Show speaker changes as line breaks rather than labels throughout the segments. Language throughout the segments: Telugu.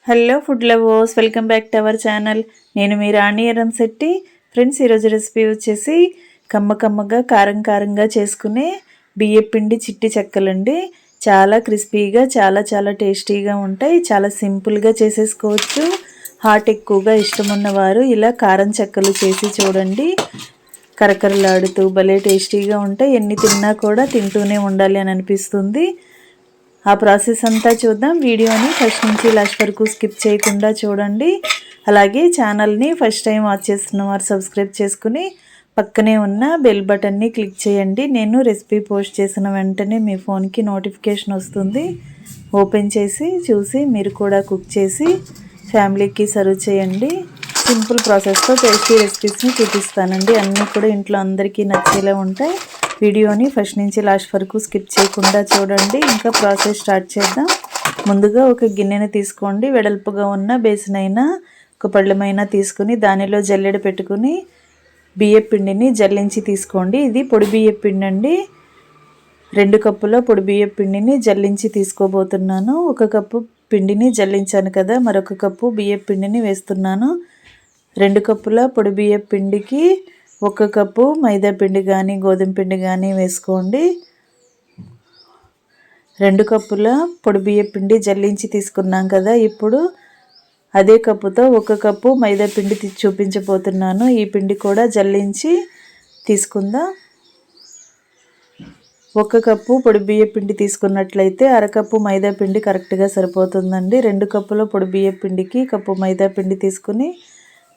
Hello food lovers, welcome back to our channel. నేను మీ రాణి ఎరంశెట్టి. ఫ్రెండ్స్, ఈరోజు రెసిపీ వచ్చేసి కమ్మగా కారంగా చేసుకునే బియ్యపిండి చిట్టి చెక్కలండి. చాలా క్రిస్పీగా చాలా టేస్టీగా ఉంటాయి. చాలా సింపుల్గా చేసేసుకోవచ్చు. హాట్ ఎక్కువగా ఇష్టం ఉన్నవారు ఇలా కారం చెక్కలు చేసి చూడండి. కరకరలాడుతూ భలే టేస్టీగా ఉంటాయి. ఎన్ని తిన్నా కూడా తింటూనే ఉండాలి అని అనిపిస్తుంది. ఆ ప్రాసెస్ అంతా చూద్దాం. వీడియోని ఫస్ట్ నుంచి లాస్ట్ వరకు స్కిప్ చేయకుండా చూడండి. అలాగే ఛానల్ని ఫస్ట్ టైం వాచ్ చేస్తున్న వారు సబ్స్క్రైబ్ చేసుకుని పక్కనే ఉన్న బెల్ బటన్ని క్లిక్ చేయండి. నేను రెసిపీ పోస్ట్ చేసిన వెంటనే మీ ఫోన్కి నోటిఫికేషన్ వస్తుంది. ఓపెన్ చేసి చూసి మీరు కూడా కుక్ చేసి ఫ్యామిలీకి సర్వ్ చేయండి. సింపుల్ ప్రాసెస్తో టేస్టీ రెసిపీస్ని చూపిస్తానండి. అన్నీ కూడా ఇంట్లో అందరికీ నచ్చేలా ఉంటాయి. వీడియోని ఫస్ట్ నుంచి లాస్ట్ వరకు స్కిప్ చేయకుండా చూడండి. ఇంకా ప్రాసెస్ స్టార్ట్ చేద్దాం. ముందుగా ఒక గిన్నెని తీసుకోండి. వెడల్పుగా ఉన్న బేసిన్ అయినా ఒక పళ్ళెమైనా తీసుకుని దానిలో జల్లెడ పెట్టుకుని బియ్యపిండిని జల్లించి తీసుకోండి. ఇది పొడి బియ్యపిండి అండి. 2 కప్పుల పొడి బియ్యపిండిని జల్లించి తీసుకోబోతున్నాను. 1 కప్పు పిండిని జల్లించాను కదా, మరొక కప్పు బియ్యపిండిని వేస్తున్నాను. 2 కప్పుల పొడి బియ్యపిండికి 1 కప్పు మైదా పిండి కానీ గోధుమ పిండి కానీ వేసుకోండి. 2 కప్పుల పొడి బియ్యపిండి జల్లించి తీసుకున్నాం కదా, ఇప్పుడు అదే కప్పుతో 1 కప్పు మైదా పిండి చూపించబోతున్నాను. ఈ పిండి కూడా జల్లించి తీసుకుందాం. 1 కప్పు పొడి బియ్యపిండి తీసుకున్నట్లయితే అరకప్పు మైదా పిండి కరెక్ట్గా సరిపోతుందండి. 2 కప్పుల పొడి బియ్యపిండికి కప్పు మైదా పిండి తీసుకుని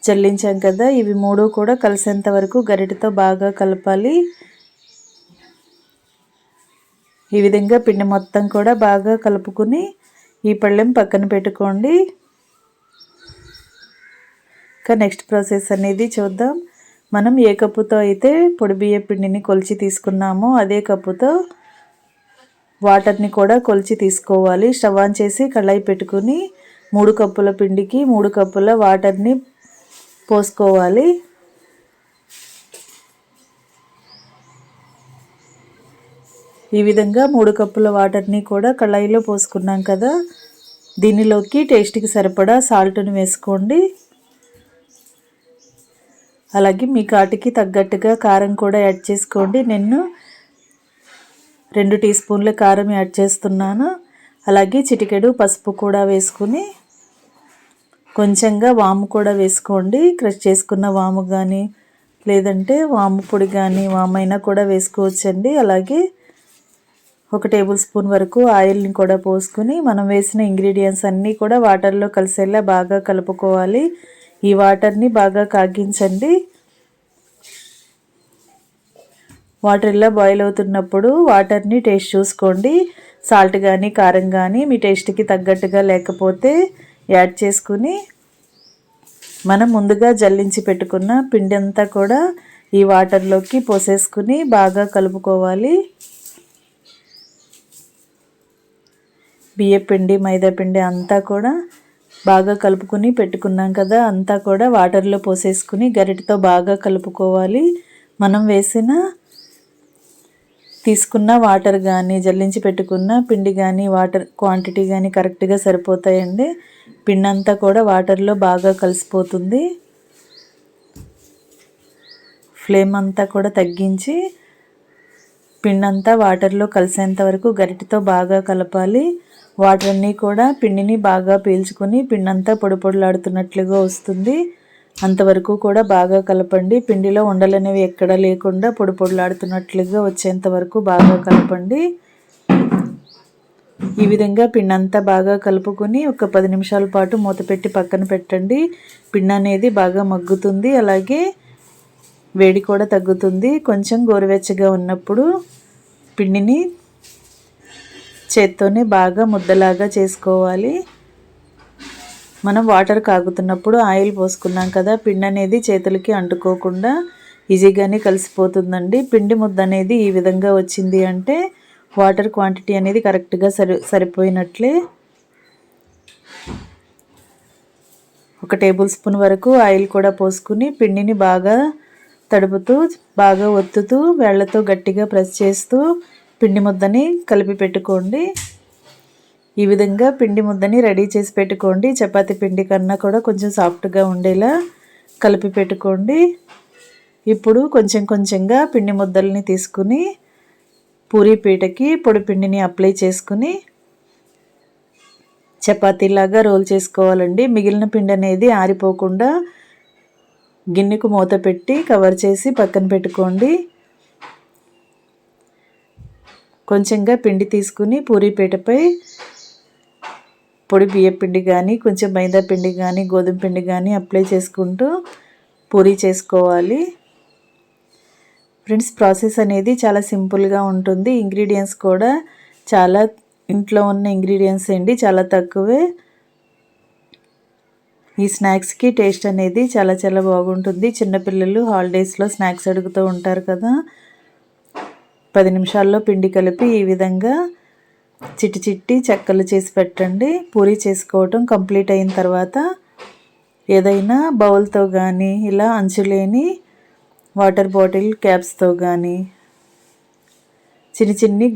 జల్లించాం కదా, ఇవి 3 కూడా కలిసేంత వరకు గరిటెతో బాగా కలపాలి. ఈ విధంగా పిండి మొత్తం కూడా బాగా కలుపుకుని ఈ పళ్ళెం పక్కన పెట్టుకోండి. ఇంకా నెక్స్ట్ ప్రాసెస్ అనేది చూద్దాం. మనం ఏ కప్పుతో అయితే పొడి బియ్య పిండిని కొలిచి తీసుకున్నామో అదే కప్పుతో వాటర్ని కూడా కొలిచి తీసుకోవాలి. స్టవ్ ఆన్ చేసి కళాయి పెట్టుకుని 3 కప్పుల పిండికి 3 కప్పుల వాటర్ని పోసుకోవాలి. ఈ విధంగా 3 కప్పుల వాటర్ని కూడా కళాయిలో పోసుకున్నాం కదా, దీనిలోకి టేస్ట్కి సరిపడా సాల్ట్ని వేసుకోండి. అలాగే మీ ఘాటుకి తగ్గట్టుగా కారం కూడా యాడ్ చేసుకోండి. నేను 2 టీ స్పూన్ల కారం యాడ్ చేస్తున్నాను. అలాగే చిటికెడు పసుపు కూడా వేసుకుని కొంచెంగా వాము కూడా వేసుకోండి. క్రష్ చేసుకున్న వాము కానీ లేదంటే వాము పొడి కానీ వామైనా కూడా వేసుకోవచ్చండి. అలాగే 1 టేబుల్ స్పూన్ వరకు ఆయిల్ని కూడా పోసుకుని మనం వేసిన ఇంగ్రీడియంట్స్ అన్నీ కూడా వాటర్లో కలిసేలా బాగా కలుపుకోవాలి. ఈ వాటర్ని బాగా కాగించండి. వాటర్ ఇలా బాయిల్ అవుతున్నప్పుడు వాటర్ని టేస్ట్ చూసుకోండి. సాల్ట్ కానీ కారం కానీ మీ టేస్ట్కి తగ్గట్టుగా లేకపోతే యాడ్ చేసుకుని మనం ముందుగా జల్లించి పెట్టుకున్న పిండి అంతా కూడా ఈ వాటర్లోకి పోసేసుకుని బాగా కలుపుకోవాలి. బియ్యపిండి మైదా పిండి అంతా కూడా బాగా కలుపుకుని పెట్టుకున్నాం కదా, అంతా కూడా వాటర్లో పోసేసుకుని గరిటెతో బాగా కలుపుకోవాలి. మనం తీసుకున్న వాటర్ కానీ జల్లించి పెట్టుకున్న పిండి కానీ వాటర్ క్వాంటిటీ కానీ కరెక్ట్గా సరిపోతాయండి. పిండి అంతా కూడా వాటర్లో బాగా కలిసిపోతుంది. ఫ్లేమ్ అంతా కూడా తగ్గించి పిండి అంతా వాటర్లో కలిసేంత వరకు గరిటెతో బాగా కలపాలి. వాటర్ అన్నీ కూడా పిండిని బాగా పీల్చుకొని పిండి అంతా పొడిలాడుతున్నట్లుగా వస్తుంది. అంతవరకు కూడా బాగా కలపండి. పిండిలో ఉండలనేవి ఎక్కడా లేకుండా పొడిలాడుతున్నట్లుగా వచ్చేంత వరకు బాగా కలపండి. ఈ విధంగా పిండి అంతా బాగా కలుపుకొని ఒక 10 నిమిషాల పాటు మూత పెట్టి పక్కన పెట్టండి. పిండి అనేది బాగా మగ్గుతుంది. అలాగే వేడి కూడా తగ్గుతుంది. కొంచెం గోరువెచ్చగా ఉన్నప్పుడు పిండిని చేత్తోనే బాగా ముద్దలాగా చేసుకోవాలి. మనం వాటర్ కాగుతున్నప్పుడు ఆయిల్ పోసుకున్నాం కదా, పిండి అనేది చేతులకి అంటుకోకుండా ఈజీగానే కలిసిపోతుందండి. పిండి ముద్ద అనేది ఈ విధంగా వచ్చింది అంటే వాటర్ క్వాంటిటీ అనేది కరెక్ట్గా సరిపోయినట్లే. 1 టేబుల్ స్పూన్ వరకు ఆయిల్ కూడా పోసుకుని పిండిని బాగా తడుపుతూ బాగా ఒత్తుతూ వేళ్లతో గట్టిగా ప్రెస్ చేస్తూ పిండి ముద్దని కలిపి పెట్టుకోండి. ఈ విధంగా పిండి ముద్దని రెడీ చేసి పెట్టుకోండి. చపాతీ పిండి కన్నా కూడా కొంచెం సాఫ్ట్గా ఉండేలా కలిపి పెట్టుకోండి. ఇప్పుడు కొంచెం కొంచెంగా పిండి ముద్దల్ని తీసుకుని పూరీ పీటకి పొడి పిండిని అప్లై చేసుకుని చపాతీలాగా రోల్ చేసుకోవాలండి. మిగిలిన పిండి అనేది ఆరిపోకుండా గిన్నెకు మూత పెట్టి కవర్ చేసి పక్కన పెట్టుకోండి. కొంచెంగా పిండి తీసుకుని పూరీ పీటపై పొడి బియ్యం పిండి కానీ కొంచెం మైదా పిండి కానీ గోధుమ పిండి కానీ అప్లై చేసుకుంటూ పూరీ చేసుకోవాలి. ఫ్రెండ్స్, ప్రాసెస్ అనేది చాలా సింపుల్గా ఉంటుంది. ఇంగ్రీడియంట్స్ కూడా చాలా ఇంట్లో ఉన్న ఇంగ్రీడియంట్స్ అండి, చాలా తక్కువే. ఈ స్నాక్స్కి టేస్ట్ అనేది చాలా చాలా బాగుంటుంది. చిన్నపిల్లలు హాలిడేస్లో స్నాక్స్ అడుగుతూ ఉంటారు కదా. 10 నిమిషాల్లో పిండి కలిపి ఈ విధంగా చిట్టి చిట్టి చెక్కలు చేసి పెట్టండి. పూరీ చేసుకోవటం కంప్లీట్ అయిన తర్వాత ఏదైనా బౌల్తో కానీ ఇలా అంచులేని వాటర్ బాటిల్ క్యాప్స్తో కానీ చిన్ని చిన్ని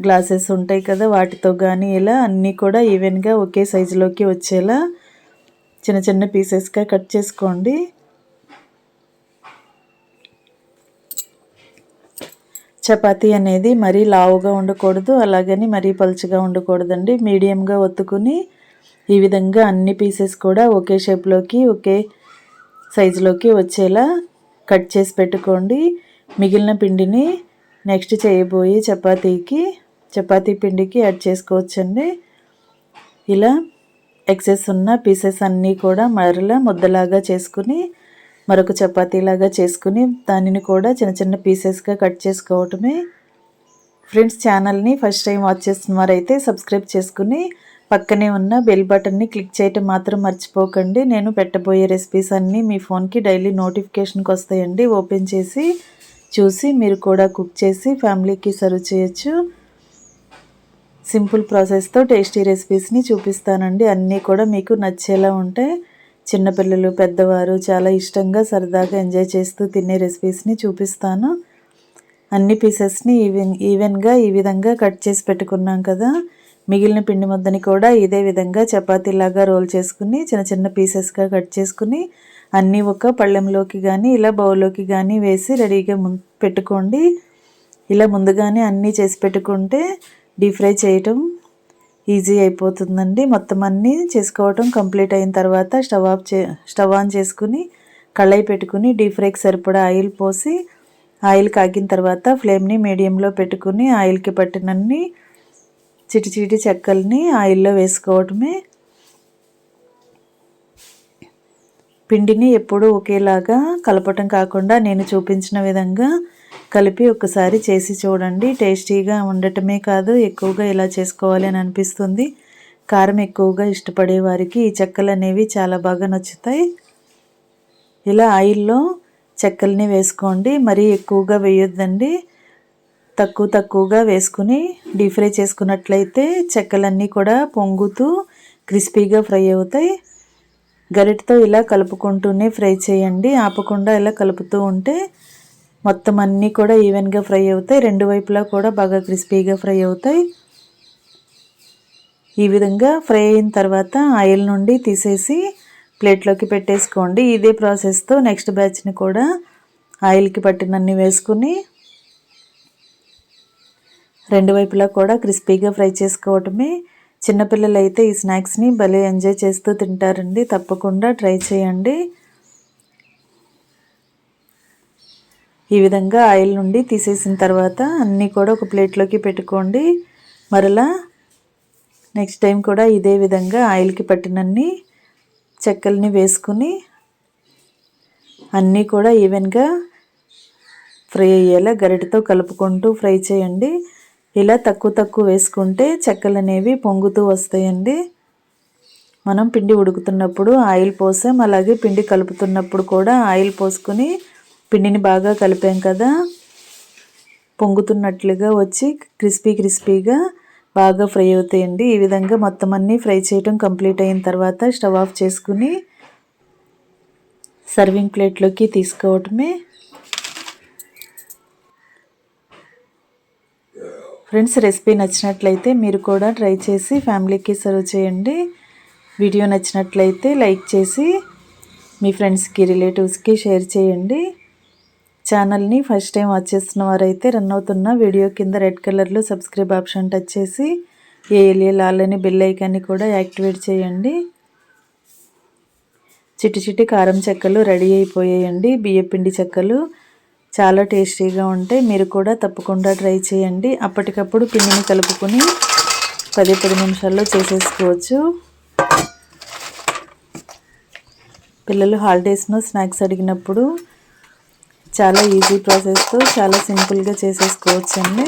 గ్లాసెస్ ఉంటాయి కదా, వాటితో కానీ ఇలా అన్నీ కూడా ఈవెన్గా ఒకే సైజులోకి వచ్చేలా చిన్న చిన్న పీసెస్గా కట్ చేసుకోండి. చపాతీ అనేది మరీ లావుగా ఉండకూడదు, అలాగని మరీ పలుచగా ఉండకూడదండి. మీడియంగా ఒత్తుకుని ఈ విధంగా అన్ని పీసెస్ కూడా ఒకే షేప్లోకి ఒకే సైజులోకి వచ్చేలా కట్ చేసి పెట్టుకోండి. మిగిలిన పిండిని నెక్స్ట్ చేయబోయే చపాతీ పిండికి యాడ్ చేసుకోవచ్చండి. ఇలా ఎక్సెస్ ఉన్న పీసెస్ అన్నీ కూడా మరలా ముద్దలాగా చేసుకుని మరొక చపాతీలాగా చేసుకుని దానిని కూడా చిన్న చిన్న పీసెస్గా కట్ చేసుకోవటమే. ఫ్రెండ్స్, ఛానల్ని ఫస్ట్ టైం వాచ్ చేస్తున్నవారైతే సబ్స్క్రైబ్ చేసుకుని పక్కనే ఉన్న బెల్ బటన్ని క్లిక్ చేయటం మాత్రం మర్చిపోకండి. నేను పెట్టబోయే రెసిపీస్ అన్నీ మీ ఫోన్కి డైలీ నోటిఫికేషన్కి వస్తాయండి. ఓపెన్ చేసి చూసి మీరు కూడా కుక్ చేసి ఫ్యామిలీకి సర్వ్ చేయొచ్చు. సింపుల్ ప్రాసెస్తో టేస్టీ రెసిపీస్ని చూపిస్తానండి. అన్నీ కూడా మీకు నచ్చేలా ఉంటాయి. చిన్నపిల్లలు పెద్దవారు చాలా ఇష్టంగా సరదాగా ఎంజాయ్ చేస్తూ తినే రెసిపీస్ని చూపిస్తాను. అన్ని పీసెస్ని ఈవెన్గా ఈ విధంగా కట్ చేసి పెట్టుకున్నాం కదా. మిగిలిన పిండి ముద్దని కూడా ఇదే విధంగా చపాతీలాగా రోల్ చేసుకుని చిన్న చిన్న పీసెస్గా కట్ చేసుకుని అన్నీ ఒక పళ్ళెంలోకి కానీ ఇలా బౌల్లోకి కానీ వేసి రెడీగా పెట్టుకోండి. ఇలా ముందుగానే అన్నీ చేసి పెట్టుకుంటే డీప్ ఫ్రై చేయటం ఈజీ అయిపోతుందండి. మొత్తం అన్నీ చేసుకోవటం కంప్లీట్ అయిన తర్వాత స్టవ్ ఆన్ చేసుకుని కళాయి పెట్టుకుని డీప్ ఫ్రైకి సరిపడా ఆయిల్ పోసి ఆయిల్ కాగిన తర్వాత ఫ్లేమ్ని మీడియంలో పెట్టుకుని ఆయిల్కి పట్టినన్ని చిటి చిటి చెక్కల్ని ఆయిల్లో వేసుకోవటమే. పిండిని ఎప్పుడూ ఒకేలాగా కలపటం కాకుండా నేను చూపించిన విధంగా కలిపి ఒకసారి చేసి చూడండి. టేస్టీగా ఉండటమే కాదు, ఎక్కువగా ఇలా చేసుకోవాలి అని అనిపిస్తుంది. కారం ఎక్కువగా ఇష్టపడే వారికి ఈ చెక్కలు అనేవి చాలా బాగా నచ్చుతాయి. ఇలా ఆయిల్లో చెక్కల్ని వేసుకోండి. మరీ ఎక్కువగా వేయొద్దండి, తక్కువగా వేసుకుని డీప్ ఫ్రై చేసుకున్నట్లయితే చెక్కలన్నీ కూడా పొంగుతూ క్రిస్పీగా ఫ్రై అవుతాయి. గరిటతో ఇలా కలుపుకుంటూనే ఫ్రై చేయండి, ఆపకుండా ఇలా కలుపుతూ ఉంటే మొత్తం అన్నీ కూడా ఈవెన్గా ఫ్రై అవుతాయి. రెండు వైపులా కూడా బాగా క్రిస్పీగా ఫ్రై అవుతాయి. ఈ విధంగా ఫ్రై అయిన తర్వాత ఆయిల్ నుండి తీసేసి ప్లేట్లోకి పెట్టేసుకోండి. ఇదే ప్రాసెస్తో నెక్స్ట్ బ్యాచ్ని కూడా ఆయిల్కి పట్టినన్ని వేసుకుని రెండు వైపులా కూడా క్రిస్పీగా ఫ్రై చేసుకోవటమే. చిన్నపిల్లలు అయితే ఈ స్నాక్స్ని భలే ఎంజాయ్ చేస్తూ తింటారండి. తప్పకుండా ట్రై చేయండి. ఈ విధంగా ఆయిల్ నుండి తీసేసిన తర్వాత అన్నీ కూడా ఒక ప్లేట్లోకి పెట్టుకోండి. మరలా నెక్స్ట్ టైం కూడా ఇదే విధంగా ఆయిల్కి పట్టినన్ని చెక్కల్ని వేసుకుని అన్నీ కూడా ఈవెన్గా ఫ్రై అయ్యేలా గరిటతో కలుపుకుంటూ ఫ్రై చేయండి. ఇలా తక్కువ వేసుకుంటే చెక్కలు అనేవి పొంగుతూ వస్తాయండి. మనం పిండి ఉడుకుతున్నప్పుడు ఆయిల్ పోసాం, అలాగే పిండి కలుపుతున్నప్పుడు కూడా ఆయిల్ పోసుకొని పిండిని బాగా కలిపాం కదా, పొంగుతున్నట్లుగా వచ్చి క్రిస్పీగా బాగా ఫ్రై అవుతాయండి. ఈ విధంగా మొత్తం అన్నీ ఫ్రై చేయడం కంప్లీట్ అయిన తర్వాత స్టవ్ ఆఫ్ చేసుకుని సర్వింగ్ ప్లేట్లోకి తీసుకోవటమే. ఫ్రెండ్స్, రెసిపీ నచ్చినట్లయితే మీరు కూడా ట్రై చేసి ఫ్యామిలీకి సర్వ్ చేయండి. వీడియో నచ్చినట్లయితే లైక్ చేసి మీ ఫ్రెండ్స్కి రిలేటివ్స్కి షేర్ చేయండి. ఛానల్ని ఫస్ట్ టైం వాచ్ చేస్తున్న వారైతే రన్ అవుతున్న వీడియో కింద రెడ్ కలర్లో సబ్స్క్రైబ్ ఆప్షన్ టచ్ చేసి ఏఎల్ఏ ఆల్ అని బెల్ ఐకాన్ని కూడా యాక్టివేట్ చేయండి. చిట్టి చిట్టి కారం చెక్కలు రెడీ అయిపోయాయండి. బియ్యపిండి చెక్కలు చాలా టేస్టీగా ఉంటాయి. మీరు కూడా తప్పకుండా ట్రై చేయండి. అప్పటికప్పుడు పిండిని కలుపుకొని 10 నిమిషాల్లో చేసేసుకోవచ్చు. పిల్లలు హాలిడేస్లో స్నాక్స్ అడిగినప్పుడు చాలా ఈజీ ప్రాసెస్తో చాలా సింపుల్గా చేసేసుకోవచ్చు అండి.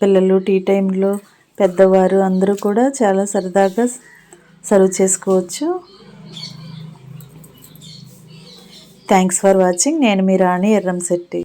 పిల్లలు టీ టైంలో పెద్దవారు అందరూ కూడా చాలా సరదాగా సర్వ్ చేసుకోవచ్చు. Thanks for watching. నేను మీ రాణి ఎర్రంశెట్టి.